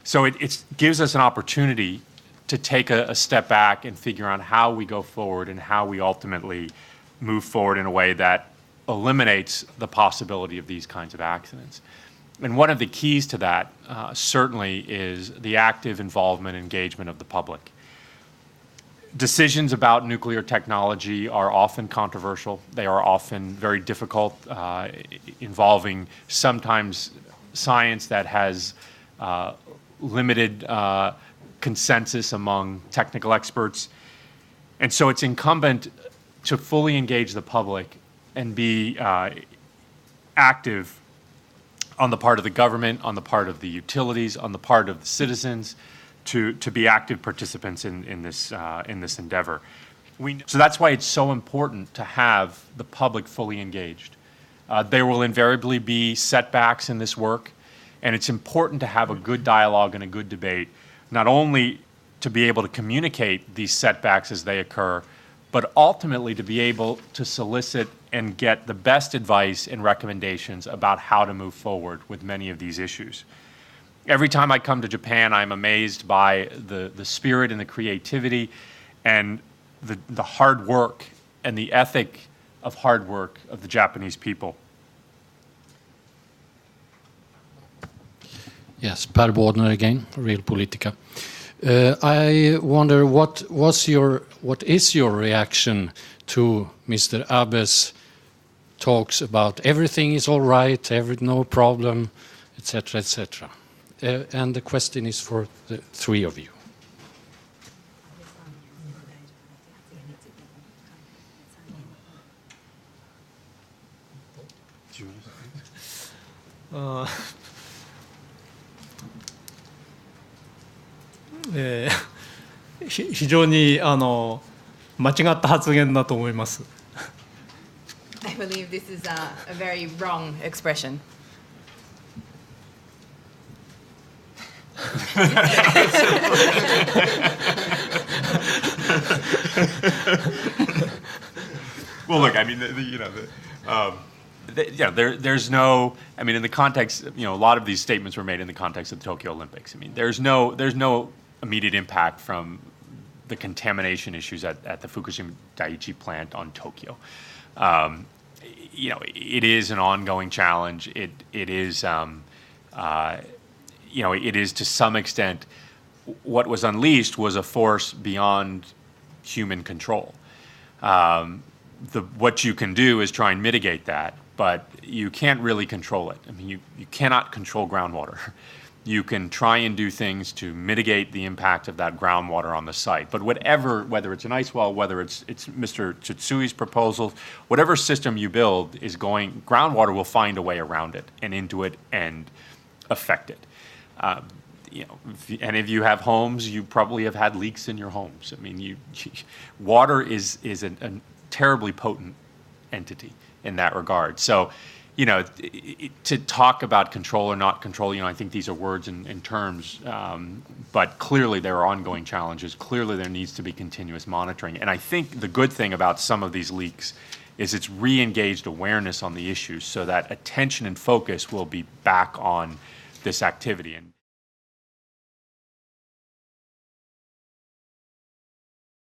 So it gives us an opportunity to take a step back and figure out how we go forward and how we ultimately move forward in a way that eliminates the possibility of these kinds of accidents. And one of the keys to that certainly is the active involvement and engagement of the public. Decisions about nuclear technology are often controversial. They are often very difficult, involving sometimes science that has limited consensus among technical experts. And so it's incumbent to fully engage the public and be active on the part of the government, on the part of the utilities, on the part of the citizens, to be active participants in this endeavor. So that's why it's so important to have the public fully engaged. There will invariably be setbacks in this work, and it's important to have a good dialogue and a good debate, not only to be able to communicate these setbacks as they occur, but ultimately to be able to solicit and get the best advice and recommendations about how to move forward with many of these issues. Every time I come to Japan, I'm amazed by the spirit and the creativity and the hard work and the ethic of hard work of the Japanese people. Yes, Per Bådner again, Real Politica. I wonder what is your reaction to Mr. Abe's talks about everything is all right, no problem, etc., etc. And the question is for the three of you. Uh, 非常に間違った発言だと思います。I believe this is a very wrong expression. Well, look, I mean, there's no, I mean, in the context, a lot of these statements were made in the context of the Tokyo Olympics. I mean, there's no immediate impact from the contamination issues at the Fukushima Daiichi plant on Tokyo. It is an ongoing challenge. It is to some extent what was unleashed was a force beyond human control. What you can do is try and mitigate that, but you can't really control it. I mean, you cannot control groundwater. You can try and do things to mitigate the impact of that groundwater on the site. But whether it's an ice well, whether it's Mr. Tsutsuy's proposal, whatever system you build groundwater will find a way around it and into it and affect it. And if you have homes, you probably have had leaks in your homes. I mean, water is a terribly potent entity in that regard. So, to talk about control or not control, I think these are words and terms, but clearly there are ongoing challenges. Clearly there needs to be continuous monitoring. And I think the good thing about some of these leaks is it's re-engaged awareness on the issues so that attention and focus will be back on this activity. And